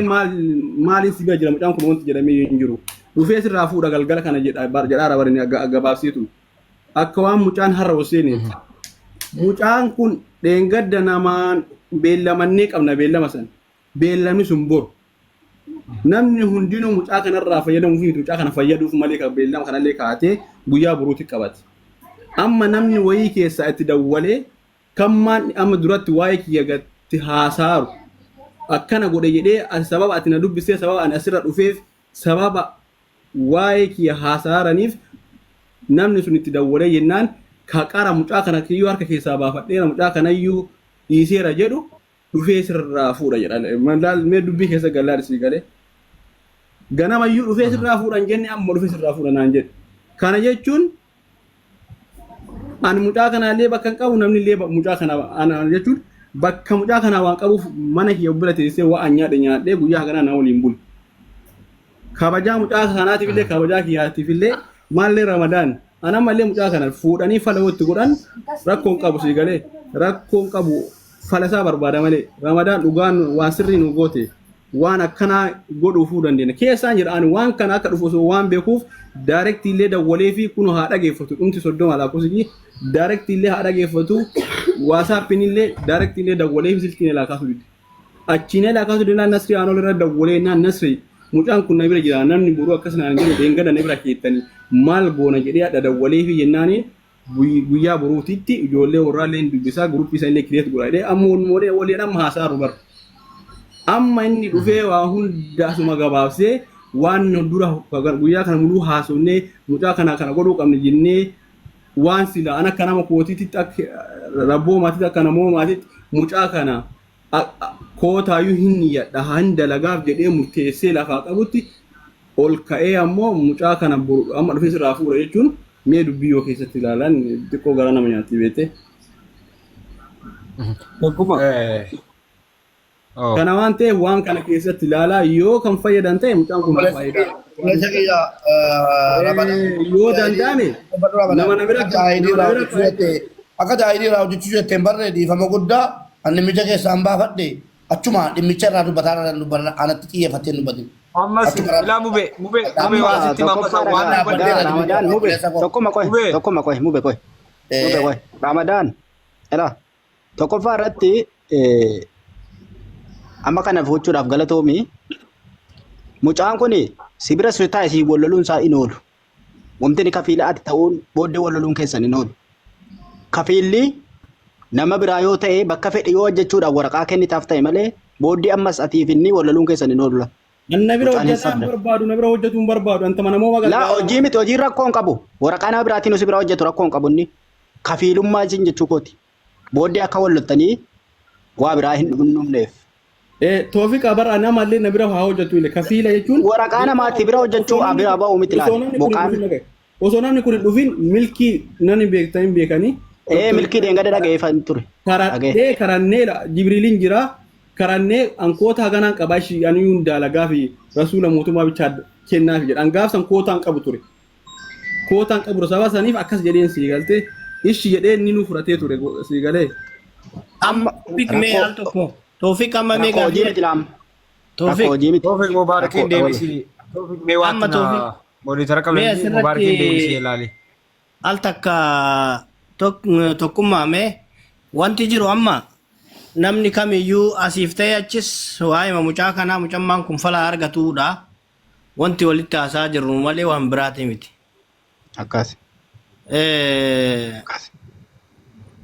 maaliin si bira jira mucaan kun wanti jedhamee hin jiru. Dhufee sirraa fuudha galgala kana jedhaa rabarin gabaabsiitu. Akka waan mucaan har'a Hussein. Mucaan kun dheengadda namaan beellamannee qabna beellama san. Beellamni sun boru. Namni hundinuu mucaa kanarraa fayyadamuuf mucaa kana fayyaduuf malee kan beellama kanallee kaatee guyyaa boruutti qabate. Amma namni wayii keessaa itti dawwalee kammaan amma duratti waa'ee kiyya gatti haasaaru akkana godhe jedhee sababa ati na dubbisee sababa ani asirra dhufeef sababa waa'ee kiyya haasaaraniif namni sun itti dawwalee jennaan ka qara mucaa kana kiyyuu harka keessaa baafadheera mucaa kanayyuu dhiiseera jedhu dhufee sirraa fuudha jedha. Maal mee dubbii keessa gallaadha sii galee. Ganamayyuu dhufee sirraa fuudhan jenne amma dhufee sirraa fuudha naan jedhe. Kana jechuun ani mucaa kanallee bakka qabu namni illee mucaa kana ana jechuun bakka mucaa kana waan qabuuf mana kiyya bira teessee waan nyaadhee guyyaa kana na waliin bulu. Kabajaa mucaa kanaatiif illee kabajaa kiyyaatiif illee maallee Ramadaan ana mallee mucaa kana fuudhanii fala watti godhan rakkoon qabu sii galee rakkoon qabu falasaa barbaada malee Ramadaan dhugaan waan sirrii nu goote waan akkanaa godhuufuu dandeenya. Keessaan jedhaan waan kana akka dhufu waan beekuuf direct illee dawwalee fi kun haa dhageeffatu dhumti 30 lakkoofsi direct illee haa dhageeffatu WhatsApp illee direct illee dawwalee fi silkiin ilaa kaasu dide. Achiin ilaa kaasu dide Nasri aanol irra dawwalee naan Nasri mucaan kun na bira jira namni boruu akkasuma jedhu deengada na bira keettanii maal goona jedhee adda dawwalee fi jennaani guyyaa boruutitti ijoollee warraallee dubbisaa gruupii isaa illee kireet godhadhee amma walii amma haasaaru bar. Amma inni dhufee waa hundaasuma gabaabsee waan dura guyyaa kana muluu haasofnee mucaa kana godhuu qabne jennee waan sila ana kana nama kootiitti akka rabboo maatiitti akka namoo maatiitti mucaa kana kootaayyuu hin yadha handalagaaf jedhee murteessee lafaa qabutti ol ka'ee ammoo mucaa kana amma dhufee sirraa fuudha jechuun mee dubbii yoo keessatti ilaalan xiqqoo gara nama nyaatti beete. Kana waan ta'eef waan kana keessatti ilaalaa yoo kan fayyadan ta'e mucaan kun fayyadaa. Yoo danda'ame nama na bira akka daa'imni irraa hojjechuu jetteen barree dhiifama guddaa ani mija keessaan baafadhe achuma dhimmicha irraa dubbataa dubbanna anatti xiyyeeffattee dubbatin. Ammas ilaa mube waasitti mamasa waan Ramadaan mube tokkuma qoy mube qoy Ramadaan ilaa tokkoffaa irratti amma kana fuuchuudhaaf galatoomi mucaan kun sibira sirtaa isii walloluun isaa in oolu wamtini kafiilaati ta'uun booddee walloluun keessan in oolu kafiilli nama biraa yoo ta'e bakka fedhe yoo hojjechuudhaaf waraqaa kennitaaf ta'e malee booddee ammas atiif inni walloluun keessan in oolu. Anna bira hojjetaan barbaadu na bira hojjetuun barbaadu anta mana moo magal. Laa hojii miti hojii rakkoon qabu waraqaa nama biraatiin osoo bira hojjetu rakkoon qabu inni kafiilummaa isin jechuu kooti booddee akka wallottanii waa biraa hin dhumneef. Toofiq bara nama illee na bira haa hojjetu illee kafiila jechuun waraqaa namaatti bira hojjechuu bira ba'uu miti laata boqaan osoo namni kun dhufin milkii nani beektanii beekanii milkii deengada dhageeffan ture karanneedha Jibriiliin jira karannee ankoota haganaan qabaashi aniyuun daalagaa fi rasuula mootummaa bichaa kennaaf jedhan gaafsan kootaan qabu ture kootaan qabu sababa saniif akkas jedheen sii galtee ishi jedhee inni nu fudhatee ture sii galee amma pikmee al tokko Tofik amma mega Tofik mubarakin deebisi Tofik mee waan monitora qabanii mubarakin deebisi ilaali. Al takka tokkummaa mee wanti jiru amma namni kamiyyuu asiif ta'e achis waa'ee mucaa kanaa mucammaan kun fala argatuudha wanti walitti haasaa jirru malee waan biraati miti. Akkas.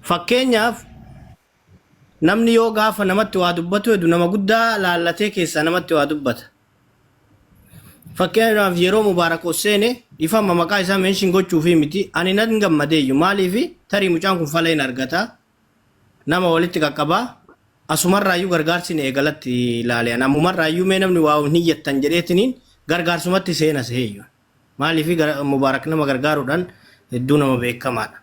Fakkeenyaaf namni yoo gaafa namatti waa dubbatu hedduu nama guddaa laallatee keessaa namatti waa dubbata. Fakkeenyaaf yeroo Mubaarak Hussein ifama maqaa isaa meeshin gochuufi miti ani nan gammadeeyyu maaliif tarii mucaan kun fala hin argata nama walitti qaqqabaa asumarraayyuu gargaarsi eegalatti ilaale namumarraayyuu mee namni waa hin hiyyattan jedheetiniin gargaarsumatti seena seeyyu maaliif Mubaarak nama gargaaruudhaan hedduu nama beekamaadha.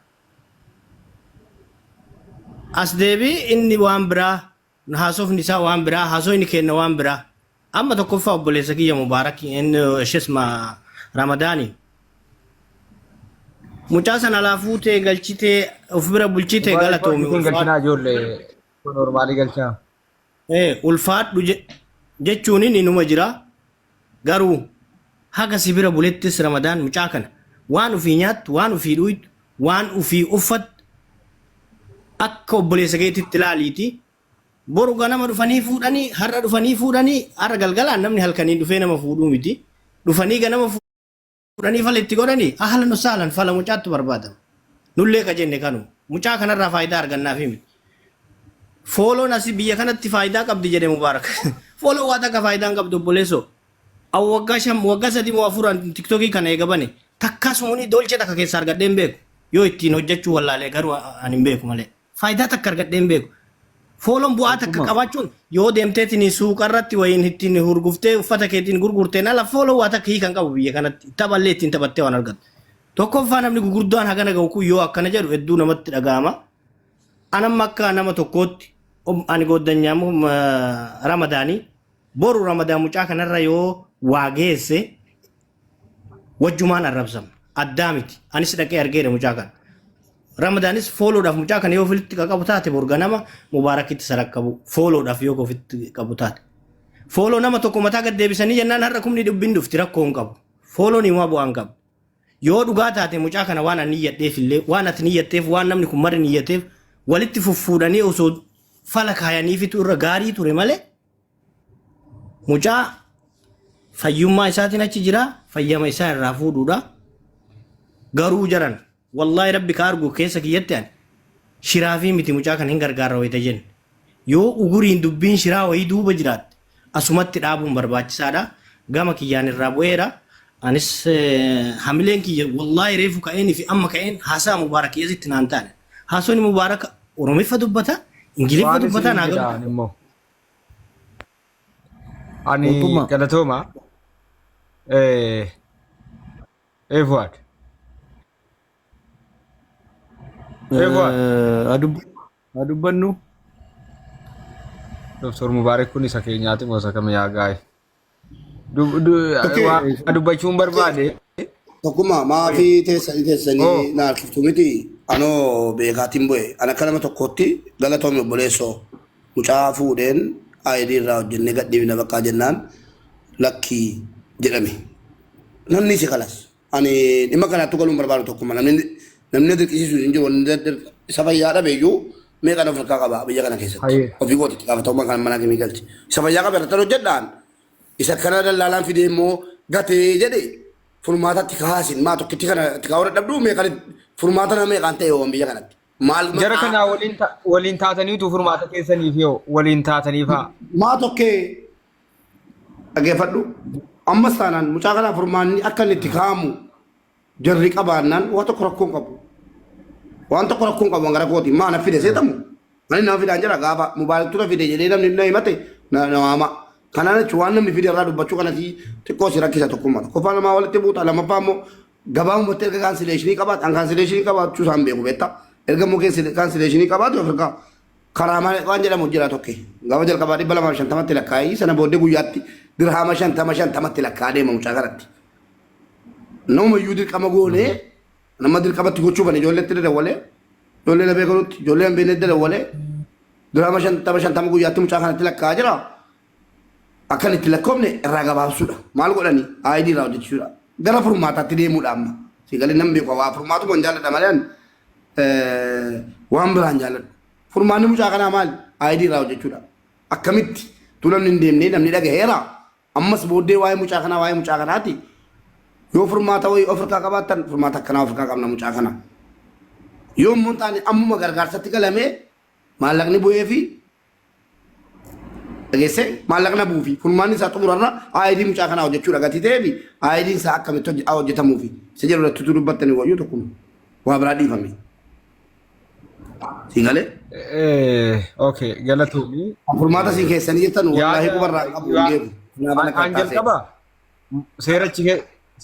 As deebi inni waan biraa haasofni isaa waan biraa haasofni kenna waan biraa amma tokkoffaa obboleessa kiyya Mubaarak inni shisma Ramadaani mucaa sana laafuutee galchitee of bira bulchitee galatoomi galchinaa ijoollee normaalii galchaa ulfaadhu jechuun inni numa jira garuu haga sibira bulettis ramadaan mucaa kana waan ufii nyaattu waan ufii dhuytu waan ufii uffattu akka obboleessa keetitti ilaaliiti boru ganama dhufanii fuudhanii har'a dhufanii fuudhanii har'a galgalaan namni halkanii dhufee nama fuudhuu miti dhufanii ganama fuudhanii fala itti godhanii ahlan wasaalan fala mucaattu barbaadama nullee ka jenne kanu mucaa kanarraa faayidaa argannaaf himi fooloon asii biyya kanatti faayidaa qabdi jedhe mubaarak fooloo waa takka faayidaan qabdu obboleessoo waggaa 3 moo 4 tiktokii kana eegabane takka sumuni dolce takka keessa argadhee hin beeku yoo ittiin hojjechuu wallaalee garuu ani hin beeku malee faayidaa takka argadhee hin beeku fooloon bu'aa takka qabaachuun yoo deemteetiin suuqa irratti wayiin ittiin hurguftee uffata keetiin gurgurteen ala fooloo waa takka hiikan qabu biyya kanatti taphallee ittiin taphattee waan argattu tokkoffaa namni gurguddaan hagana ga'u kun yoo akkana jedhu hedduu namatti dhaga'ama anamma akka nama tokkootti ani gooddanyaamu ramadaanii boru ramadaan mucaa kanarra yoo waa geesse wajjumaan arrabsama addaa miti anis dhaqee argeera mucaa kana ramadaanis fooloodhaaf mucaa kana yoo ofitti qabu taate borga nama mubaarakitti sarakkabu fooloodhaaf yoo ofitti qabu taate fooloo nama tokko mataa gad deebisanii jennaan har'a kumni dubbin dhufti rakkoo hin qabu fooloon himaa bu'aa hin qabu yoo dhugaa taate mucaa kana waan ani niyyadheef illee waan ati niyyatteef waan namni kun mara niyyateef walitti fuffuudhanii osoo fala kaayaniifitu irra gaarii ture malee mucaa fayyummaa isaatiin achi jira fayyama isaa irraa fuudhuudha garuu jaran wallahi rabbi ka argu keessa kiyyatti ani shiraa fi miti mucaa kan hin gargaara wayita jenna yoo uguriin dubbiin shiraa wayii duuba jiraatte asumatti dhaabuun barbaachisaadha gama kiyyaan irraa bu'eera anis hamileen kiyya wallahi reefu ka'een fi amma ka'een haasaa mubaarak yeesitti naan taane haasoon mubaarak oromiffa dubbata ingiliffa dubbata naa galu ani galatooma Fuad adubbannu Dr. Mubarak kun isa keenyaati moo isa kam yaa gaa'e dubbachuun barbaade tokkuma maafi teessanii na harkiftu miti anoo beekaatiin bu'e ana akka nama tokkotti galatoomni obboleessoo mucaa fuudheen aayidii irraa hojjennee gadhiibna bakkaa jennaan lakkii jedhame namni si kalas ani dhimma kanaatti galuun barbaadu tokkuma namni dirqisiisu hin jiru isa fayyaa dhabeeyyuu meeqan of harkaa qaba biyya kana keessatti ofii gootitti gaafatamummaa kan manaa kemii galchi isa fayyaa qaba irratti hojjedhaan isa kana dallaalaan fidee immoo gatee jedhe furmaatatti kaasin maa tokkitti kana itti kaa'uu dadhabduu meeqan furmaata nama meeqaan ta'e waan biyya kanatti. Jara kanaa waliin taataniitu furmaata keessaniif yoo waliin taataniifaa. Maa tokkee dhageeffadhu ammas taanaan mucaa kanaa furmaanni akka inni itti kaa'amu jarri qabaannaan waan tokko rakkoon qabu. Waan tokko rakkoon qabu gara kooti maa na fide seetamu. Ani nama fidaan jira gaafa mubaaraktu na fide jedhee namni na himate na waama. Kanaan jechuun waan namni fide irraa dubbachuu kanatti xiqqoo si rakkisa tokkummaa. Qofaa namaa walitti buuta lamaffaa immoo gabaabumatti erga kaansileeshinii qabaatu an kaansileeshinii qabaachuu isaan beeku beektaa. Erga mukkeen kaansileeshinii qabaatu Afrikaa karaa waan jedhamu jira tokko gaafa jalqabaa 250tti lakkaa'ii sana booddee guyyaatti dirhama 50tti lakkaa'aa deema mucaa kanatti. Nama iyyuu dirqama goonee nama dirqamatti gochuu bane ijoolleetti dadawwalee ijoollee na beekanutti ijoollee hin beekne dadawwalee dirhama 50 guyyaatti mucaa kanatti lakkaa'aa jira. Akkan itti lakkoofne irraa gabaabsuudha. Maal godhanii aayidii irraa hojjechuudha. Gara furmaataatti deemuudha amma. Siigalee namni beeku waa furmaatu waan jaalladha malee waan biraan jaalladhu. Furmaanni mucaa kanaa maali? Aayidii irraa hojjechuudha. Akkamitti tu namni hin deemnee namni dhagaheera. Ammas booddee waa'ee mucaa kanaati. Yoo furmaata wayii of harkaa qabaattan furmaata akkanaa of harkaa qabna mucaa kana. Yoo immoo hin taane ammuma gargaarsatti galamee maallaqni bu'ee fi dhageessee maallaqna buufi furmaanni isaa xumurarra aayidii mucaa kanaa hojjechuudha gatii ta'ee fi aayidiin isaa akkamitti hojjetamuufi isa jedhu irratti utuu dubbattanii wayyuu tokkuma waa biraa dhiifame. Siigalee? Okay, galatoomii. Furmaata siin keessanii jettan wallaahi qubarraa qabu hin beeku. An jalqaba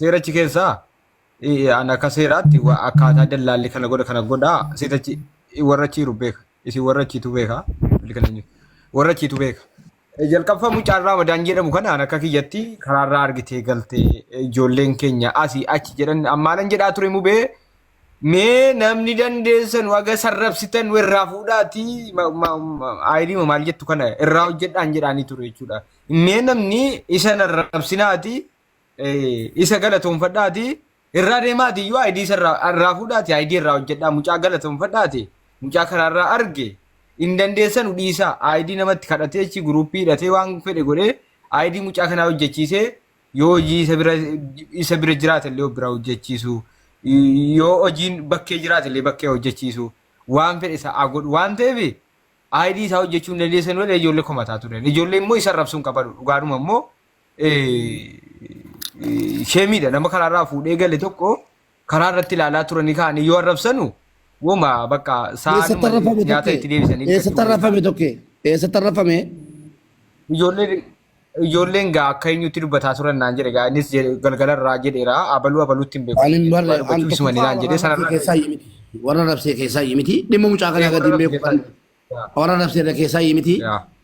seerachi keessaa an akka seeraatti akkaataa dallaalli kana godhaa seetachi warra chiiru beeka isin warra chiitu beeka warra chiitu beeka. Jalqabfa mucaan Ramadaan jedhamu kana an akka kiyyatti karaarraa argitee galtee ijoolleen keenya asii achi jedhan ammaanan jedhaa ture mubee Mee namni dandeessan waga sarrabsitan irraa fuudhaati ayidii maal jettu kana irraa hojjedhaan jedhaanii ture jechuudha. Mee namni isa narrabsinaati isa galatoonfadhaati irraa deemaati iyyuu ayidii irraa fuudhaati ayidii irraa hojjedhaa mucaa galatoonfadhaati mucaa karaarraa arge hin dandeessan dhiisaa ayidii namatti kadhatee achi guruppii hidhatee waan fedhe godhee ayidii mucaa kanaa hojjechiisee yoo hojii isa bira jiraatellee bira hojjechiisu. Yoo hojiin bakkee jiraatellee bakkee hojjechiisu waan fedhe isaa godhu waan ta'eef ayidii isaa hojjechuu hin dandeessan wal ijoollee komataa turan ijoollee immoo isa rabsuun qaban dhugaadhuma immoo sheemiidha nama karaarraa fuudhee gale tokko karaa irratti ilaalaa turanii ka'anii yoo arrabsanu woma bakka saanuma nyaata itti deebisanii eessatti arrafame tokko eessatti arrafame ijoolleen gaa akka eenyutti dubbataa turan naan jedhe gaa innis galgalarraa jedheera abaluutti hin beeku. Ani barre an tokko naan jedhe sanarra keessaa yimiti. Warra rabsee keessaa yimiti. Dhimma mucaa kanaa gadi hin beeku kan. Warra rabsee keessaa yimiti.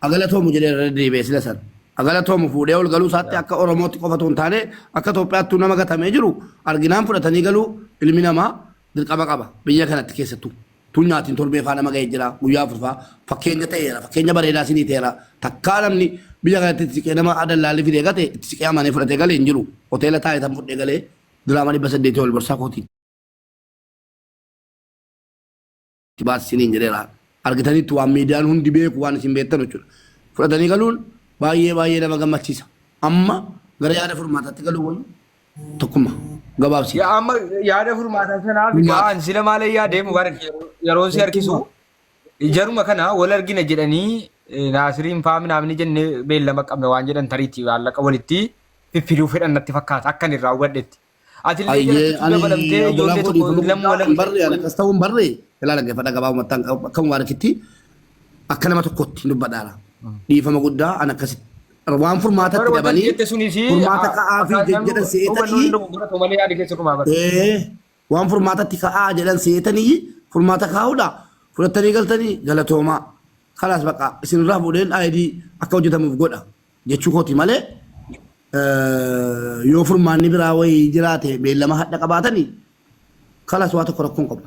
Agalatoomu jedhee irra deebi'ee sila san. Agalatoomu fuudhee ol galuu isaatti akka Oromootti qofa otoo hin taane akka Itoophiyaattuu nama gatamee jiru arginaan fudhatanii galuu ilmi namaa dirqama qaba biyya kanatti keessattuu. Tun nyaatiin torbee faa nama ga'ee jira guyyaa afurfaa fakkeenya ta'eera fakkeenya bareedaa sinii ta'eera takkaa namni biyya kanatti itti siqee nama adallaalli fidee gate itti siqee amanee fudhatee galee hin jiru hoteela taa'ee tan fudhee galee diraamaa 800 ol borsaa kootiin. Baasisiniin jedheera argitanitti waan miidiyaan hundi beeku waan isin beektan jechuudha. Fudhatanii galuun baay'ee nama gammachiisa. Amma gara yaada furmaataatti galuu wayyu tokkummaa. Gabaabsi. Ya amma yaada furmaataa sanaaf gaan sila maalee yaadeemu yeroo si harkisu jaruma kana wal argina jedhanii Naasiriin faamin amni jenne beellama qabna waan jedhan tariitti waallaqa walitti fiffiduu fedhan natti fakkaata akkan irraa hubadhetti. Atillee jalatti dabalamtee ijoollee tokko lamma wal barree ana kas ta'uun barree ilaala geeffadha gabaabumattaan akkam waarakitti akka nama tokkotti dubbadhaara. Dhiifama guddaa ana akkasitti. Waan furmaatatti dabanii furmaata ka'aa fi jedhan seetanii waan furmaatatti ka'aa jedhan seetanii furmaata kaa'uudha fudhattanii galtanii galatoomaa kalaas baqa isinirraa fuudheen ayidii akka hojjetamuuf godha jechuu kooti malee yoo furmaanni biraa wayii jiraate beellama hadha qabaatanii kalaas waa tokko rakkoon qabu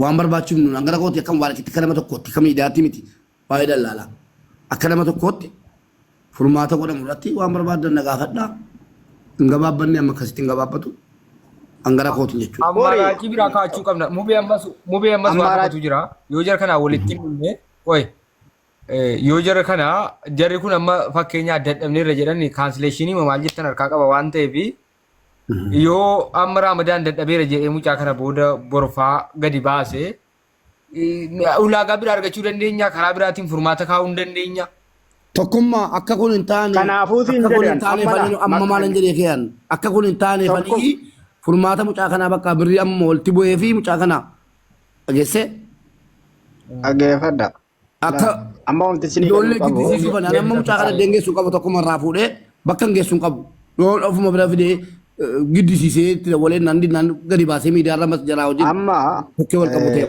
waan barbaachifnu hangara kooti akkam waarakitti akka nama tokkootti akka miidiyaatti miti waa'ee dallaalaa akka nama tokkootti furmaata godhamu irratti waan barbaadan nagaafadhaa hin gabaabbanne amma akkasitti hin gabaabbatu hangara kootiin jechuudha. Ammaaraachii biraa kaachuu qabna. Mubee ammas waan qabatu jira. Yoo jara kanaa walitti dhufne yoo jara kanaa jarri kun amma fakkeenya adda adhabne irra jedhan kaansileeshinii maal jettan harkaa qaba waan ta'eef yoo amma Ramadaan dadhabeera jedhee mucaa kana booda borfaa gadi baase ulaagaa biraa argachuu dandeenya karaa biraatiin furmaata kaa'uu hin dandeenya. Tokkummaa akka kun hin taane Kanaafuutiin akka kun hin jedhan, taane amma fanii amma maalan jedhee keeyyan akka kun hin taane fanii furmaata mucaa kanaa bakka birrii amma walitti bu'ee fi mucaa kana dhageesse Dhaggeeffadha. akka Amma wanti isin ijoollee giddisiisuu banaan amma mucaa kana deengeessuu qabu tokkuma irraa fuudhee bakka hin geessuun qabu yoo ofuma bira fidee giddisiisee itti dabalee naan gadi baasee miidiyaa irra mas jalaa hojii amma bukkee wal qabu ta'e.